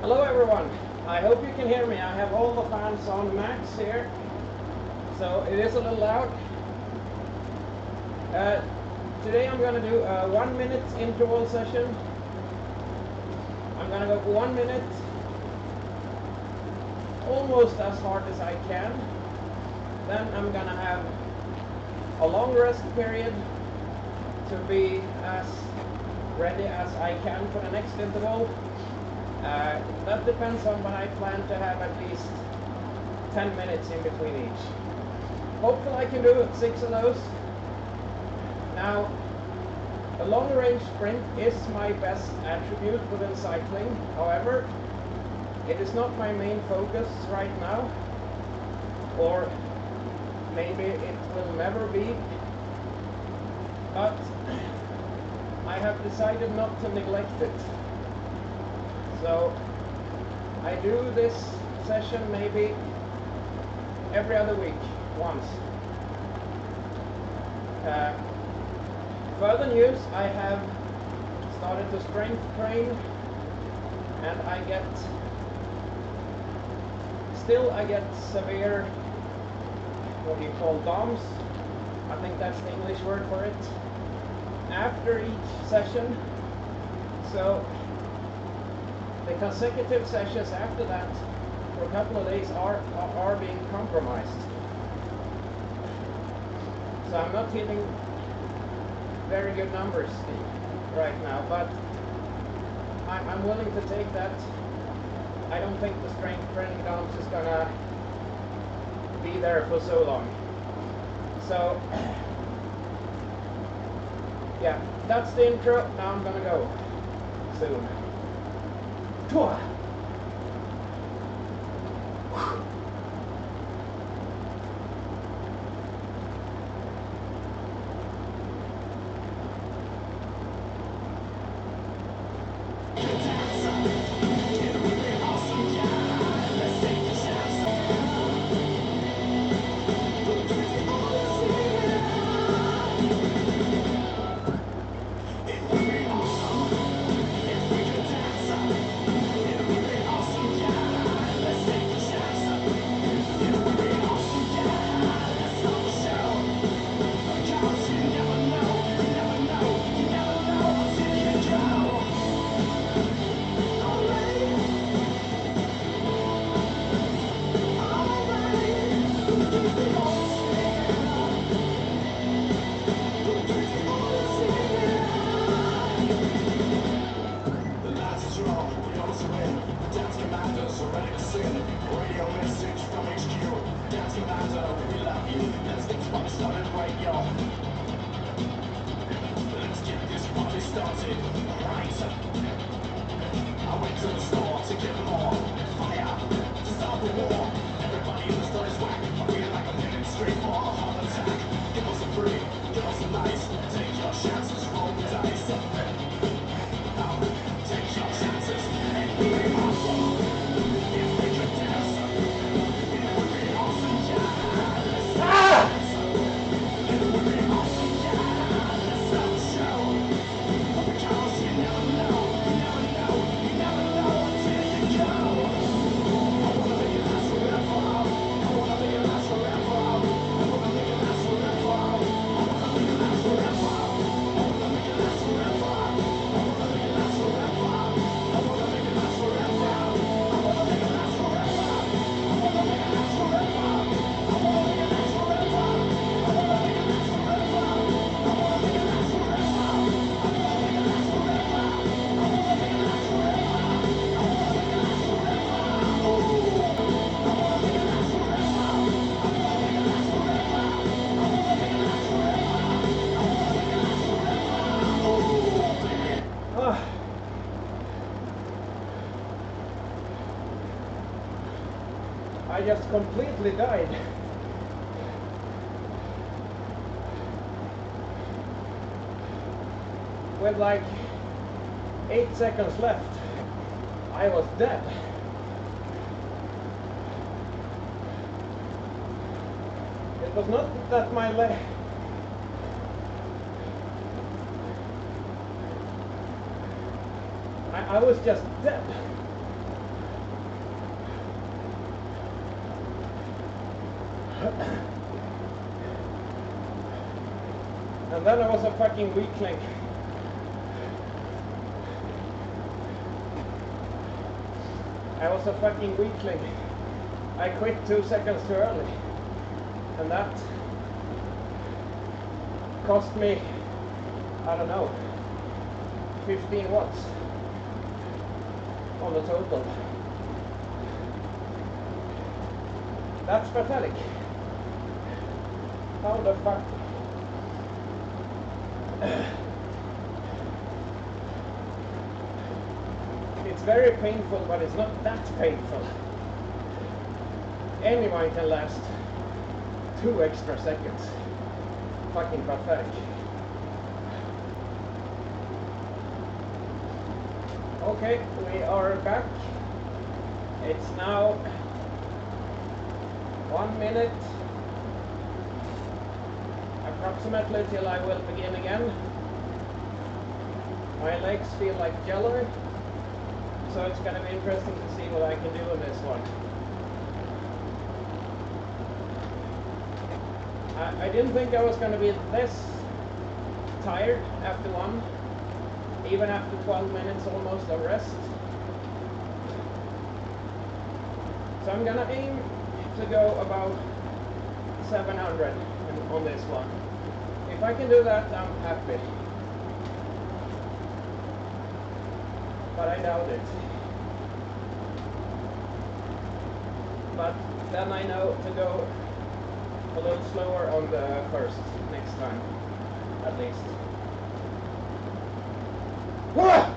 Hello everyone, I hope you can hear me. I have all the fans on max here, so it is a little loud. Today I'm going to do a 1 minute interval session. I'm going to go for 1 minute, almost as hard as I can. Then I'm going to have a long rest period to be as ready as I can for the next interval. That depends on when I plan to have at least 10 minutes in between each. Hopefully I can do 6 of those. Now, a long range sprint is my best attribute within cycling. However, it is not my main focus right now, or maybe it will never be. But I have decided not to neglect it. So I do this session maybe every other week, once. Further news, I have started to strength train, and I get severe, what do you call, DOMS? I think that's the English word for it, after each session. So the consecutive sessions after that for a couple of days are being compromised. So I'm not hitting very good numbers right now, but I'm willing to take that. I don't think the strength training DOMS is gonna be there for so long. So yeah, that's the intro. Now I'm gonna go soon. I just completely died. With like 8 seconds left, I was dead. It was not that my leg... I was just dead. And then I was a fucking weakling. I was a fucking weakling. I quit 2 seconds too early. And that cost me, I don't know, 15 watts on the total. That's pathetic. How the fuck? It's very painful, but it's not that painful. Anyone can last 2 extra seconds. Fucking pathetic. Okay, we are back. It's now 1 minute approximately till I will begin again. My legs feel like jello, so it's going to be interesting to see what I can do in this one. I didn't think I was going to be this tired after one, even after 12 minutes almost of rest. So I'm going to aim to go about 700 on this one. If I can do that, I'm happy. But I doubt it. But then I know to go a little slower on the first next time, at least. Whoa!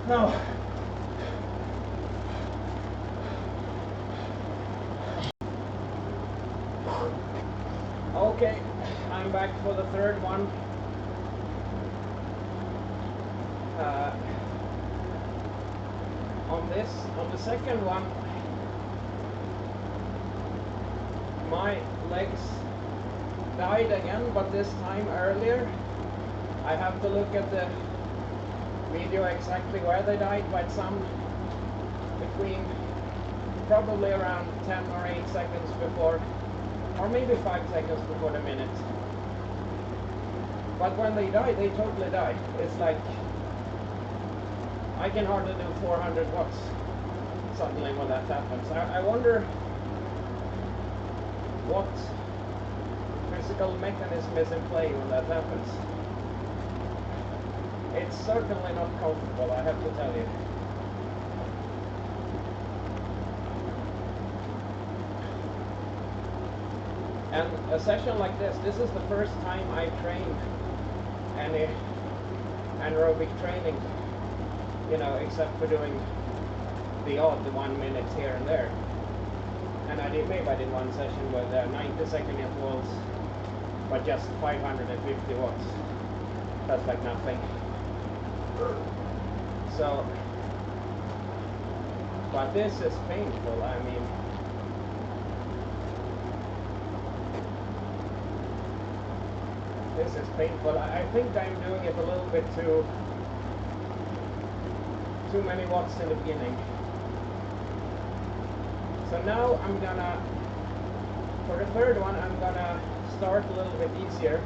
No. Okay, I'm back for the third one. On the second one, my legs died again, but this time earlier. I have to look at the video exactly where they died, but some between probably around 10 or 8 seconds before, or maybe 5 seconds before the minute. But when they die, they totally die. It's like I can hardly do 400 watts suddenly when that happens. I wonder what physical mechanism is in play when that happens. It's certainly not comfortable, I have to tell you. And a session like this is the first time I've trained any anaerobic training, you know, except for doing the odd 1 minute here and there. And maybe I did one session with 90-second intervals, but just 550 watts. That's like nothing. So, but this is painful, I mean. This is painful. I think I'm doing it a little bit too many watts in the beginning. So now I'm gonna, for the third one, I'm gonna start a little bit easier.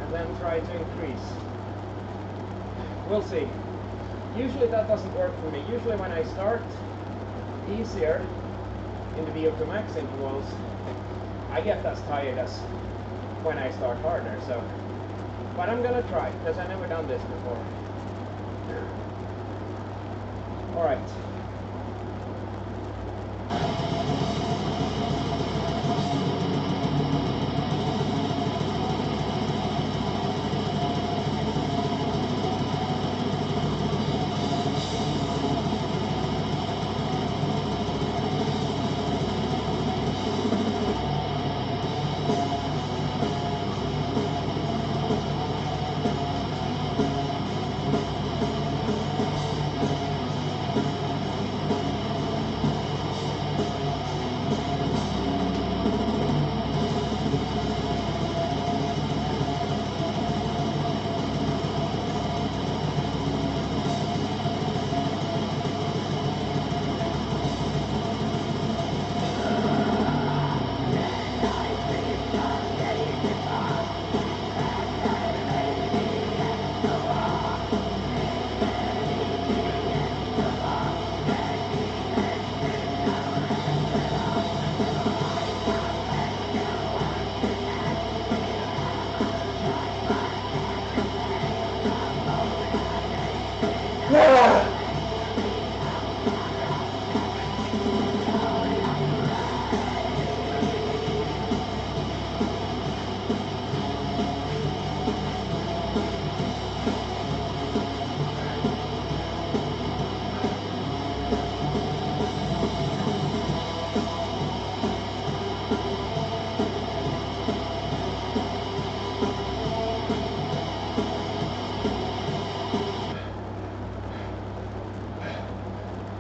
and then try to increase. We'll see. Usually that doesn't work for me. Usually when I start easier in the VO2 max intervals, I get as tired as when I start harder. So, but I'm gonna try because I've never done this before. All right.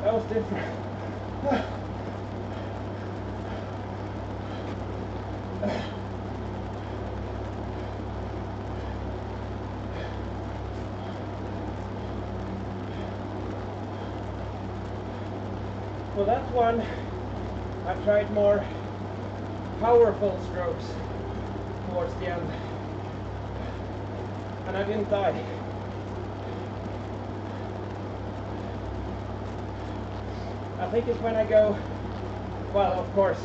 That was different. For that one, I tried more powerful strokes towards the end, and I didn't die. I think it's when I go, well, of course,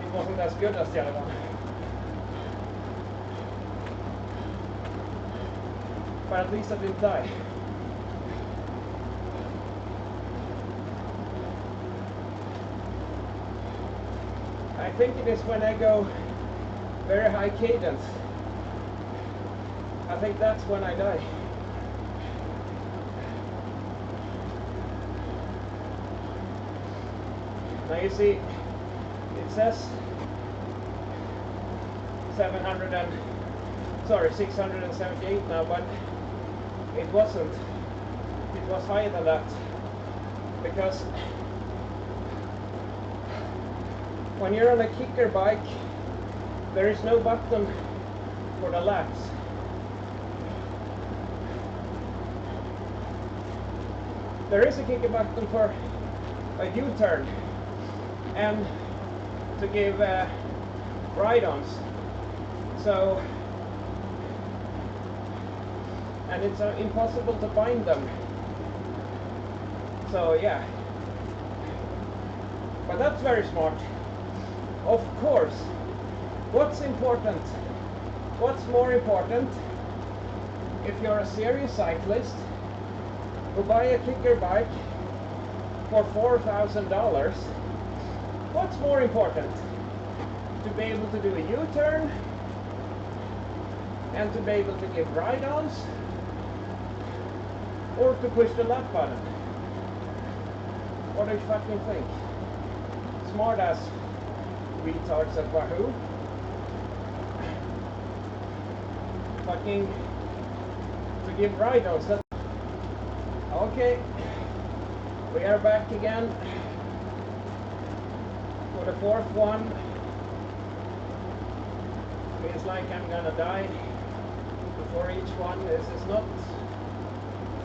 it wasn't as good as the other one. But at least I didn't die. I think it is when I go very high cadence. I think that's when I die. Now you see, it says 678 now, but it wasn't. It was higher than that, because when you're on a kicker bike, there is no button for the laps. There is a kicker button for a U-turn and to give ride-ons. So, and it's impossible to bind them. So yeah, but that's very smart. Of course, what's important? What's more important? If you're a serious cyclist who buy a kicker bike for $4,000, what's more important? To be able to do a U-turn and to be able to give ride-ons, or to push the lap button? What do you fucking think? Smart ass retards at Wahoo. Fucking to give ride-ons. Okay, we are back again for the fourth one. Feels like I'm gonna die before each one. This is not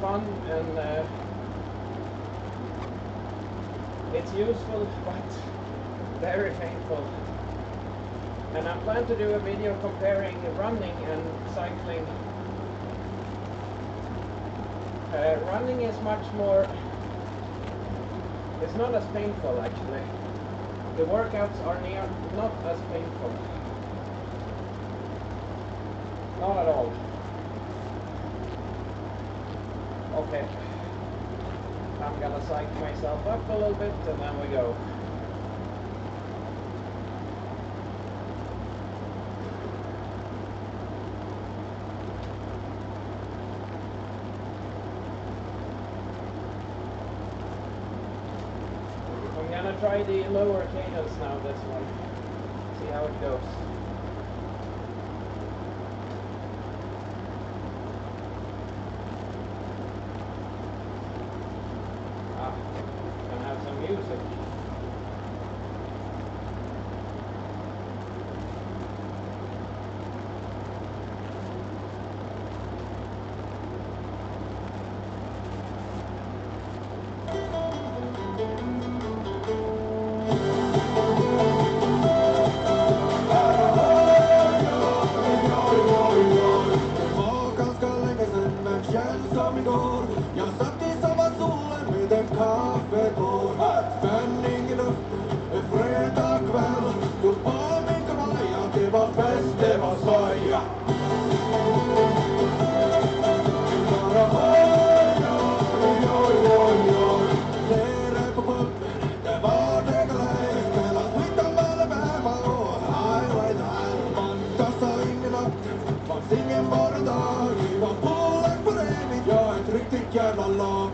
fun, and it's useful but very painful. And I plan to do a video comparing running and cycling. Running is much more, it's not as painful actually. The workouts are not as painful. Not at all. Okay. I'm gonna psych myself up a little bit and then we go. I'm gonna try the lower cadence now, this one. See how it goes. Gonna have some music. Jag satt i samma solen med en kaffetår. Spänning i luften, en fredag kväll. Tog på min kavaj att det var fest, det var skoj. Bara oj, oj, oj, oj, oj. Nere på puben, det var det galej. Mellan Smittan, Alabama och Highway High. Man kastade in i natten, fanns ingen morgondag. Vi var polak på evigt, jag är ett riktigt jävla lag.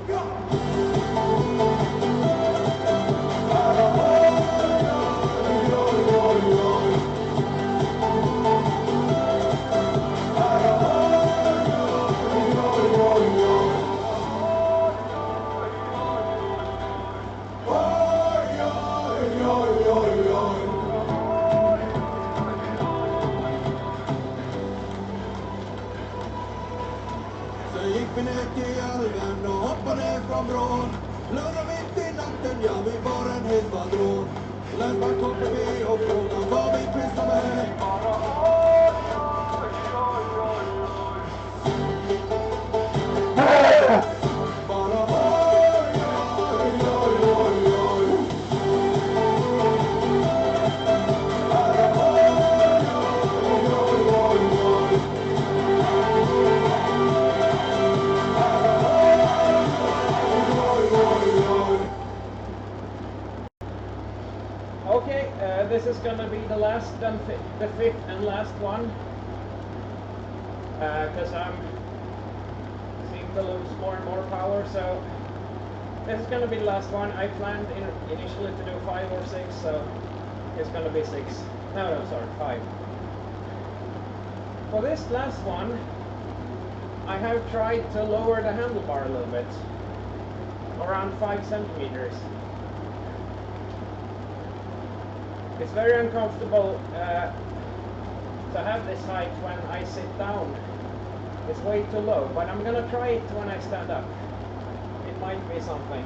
Sen gick vi ner till älven och hoppade ner från bron. Lördag mitt i natten, ja vi var en hel skvadron. Länsman kom förbi och frågade vad vi pysslar med. Bara oj, oj, oj, oj, oj. Bara oj, oj, oj, oj, oj. Bara oj, oj, oj, oj, oj. Okay, this is gonna be the last and the fifth and last one, because I'm seem to lose more and more power. So this is gonna be the last one. I planned initially to do 5 or 6, so it's gonna be 6. No, sorry, 5. For this last one, I have tried to lower the handlebar a little bit, around 5 centimeters. It's very uncomfortable to have this height when I sit down. It's way too low, but I'm gonna try it when I stand up. It might be something.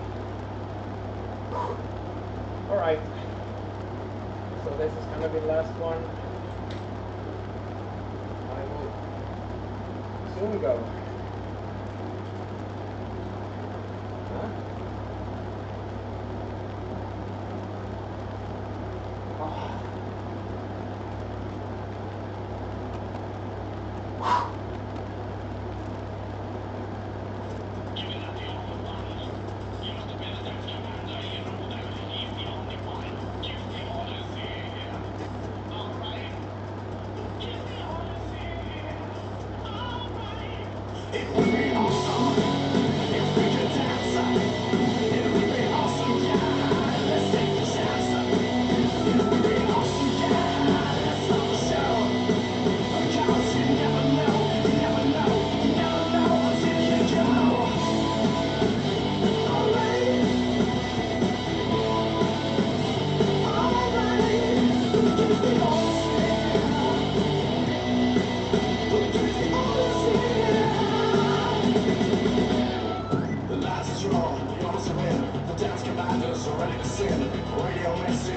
Alright. So this is gonna be the last one. I will soon go. Huh?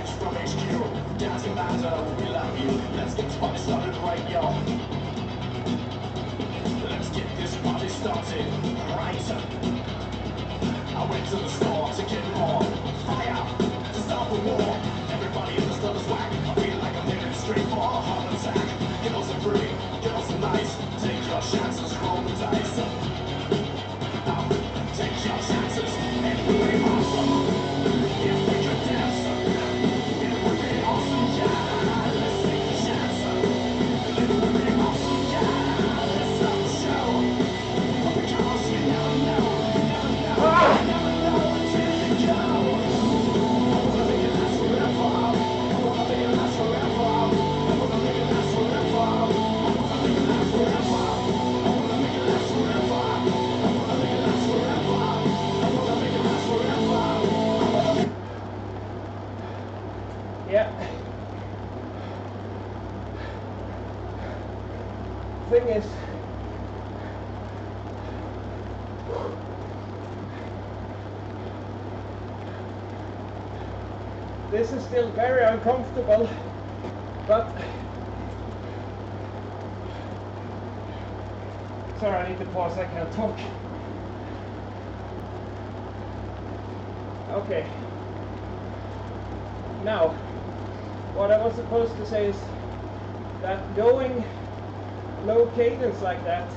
message from HQ. Down to Lando, we love you. Let's get this party started right, y'all. Let's get this party started right. I went to the store to get more fire to start the war. Everybody in the store is whack. I feel like I'm headed straight for a heart attack. Girls are pretty, girls are nice. Take your chances, roll the dice. Take your chances and play awesome. If we could dance, it would be awesome, yeah. Let's take a chance. It would be awesome, yeah. Let's start the show. Because you never know until you go. I wanna make it last forever. I wanna make it last forever. I wanna make it last forever. I wanna make it last forever. I wanna make it last forever. I wanna make it last forever. I wanna make it last forever. Yeah. Thing is, this is still very uncomfortable, but sorry, I need to pause, I can't talk. Okay. Now, what I was supposed to say is that going low cadence like that,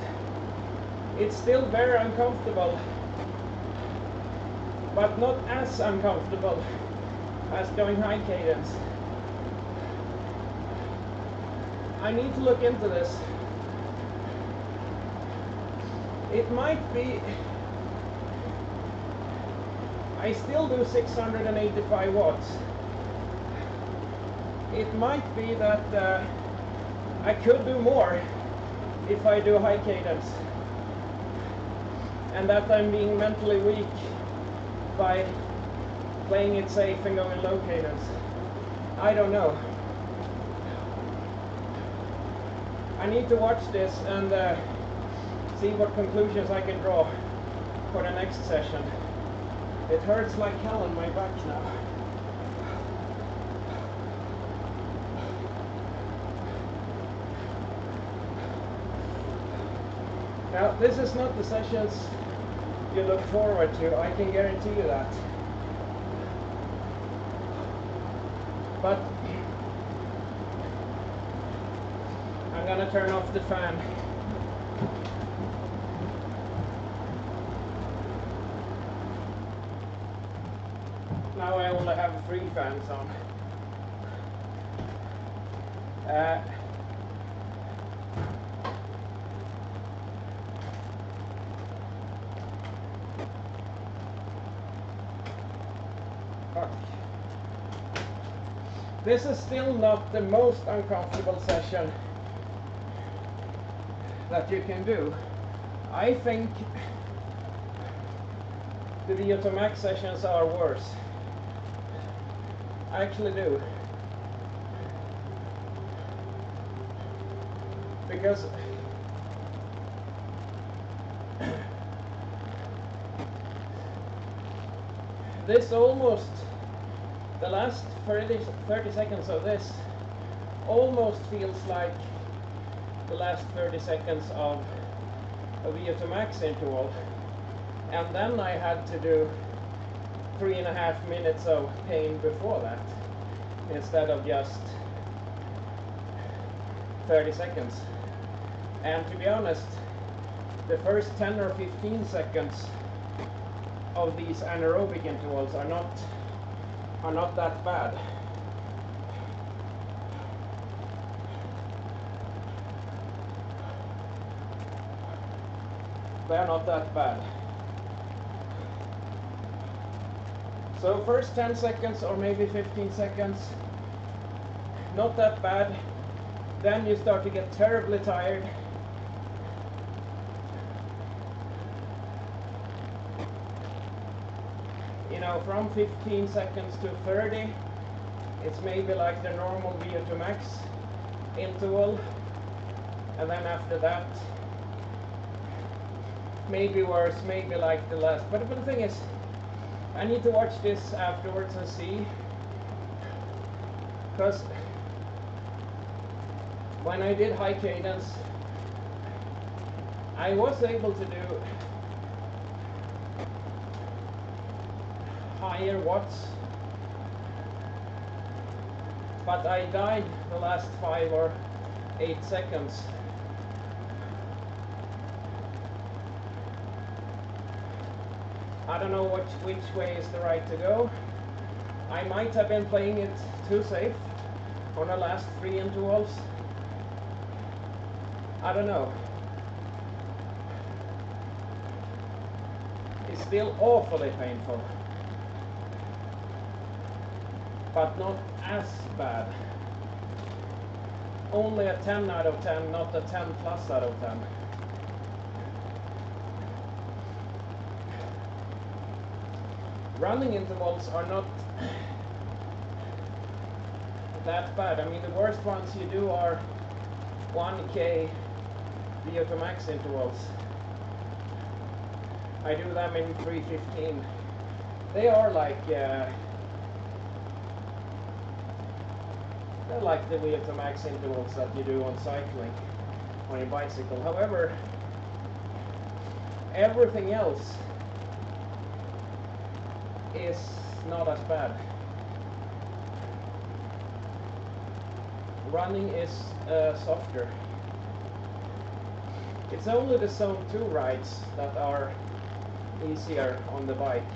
it's still very uncomfortable, but not as uncomfortable as going high cadence. I need to look into this. It might be, I still do 685 watts. It might be that I could do more if I do high cadence, and that I'm being mentally weak by playing it safe and going low cadence. I don't know. I need to watch this and see what conclusions I can draw for the next session. It hurts like hell in my back now. Now, this is not the sessions you look forward to, I can guarantee you that. But I'm gonna turn off the fan. Now I only have 3 fans on. Fuck. This is still not the most uncomfortable session that you can do. I think the VO2 Max sessions are worse. I actually do. Because this almost, the last 30 seconds of this almost feels like the last 30 seconds of a VO2 Max interval. And then I had to do 3.5 minutes of pain before that, instead of just 30 seconds. And to be honest, the first 10 or 15 seconds of these anaerobic intervals are not that bad. They are not that bad. So first 10 seconds or maybe 15 seconds, not that bad. Then you start to get terribly tired. You know, from 15 seconds to 30, it's maybe like the normal VO2 Max interval. And then after that, maybe worse, maybe like the last. But the thing is, I need to watch this afterwards and see. because when I did high cadence, I was able to do higher watts, but I died the last 5 or 8 seconds. I don't know which way is the right to go. I might have been playing it too safe on the last 3 intervals. I don't know. It's still awfully painful, but not as bad. Only a 10 out of 10, not a 10 plus out of 10. Running intervals are not that bad. I mean, the worst ones you do are 1K VO2 max intervals. I do them in 3:15. They are like they're like the VO2 max intervals that you do on cycling, on your bicycle. However, everything else is not as bad. Running is softer. It's only the zone 2 rides that are easier on the bike.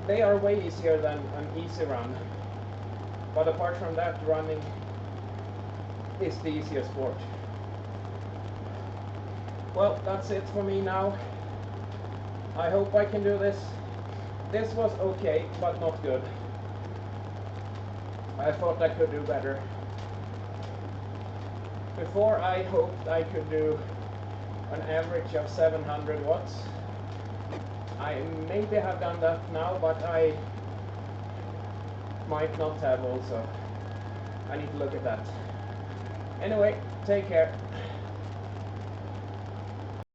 They are way easier than an easy run. But apart from that, running is the easier sport. Well, that's it for me now. I hope I can do this. This was okay, but not good. I thought I could do better. Before, I hoped I could do an average of 700 watts. I maybe have done that now, but I might not have also. I need to look at that. Anyway, take care.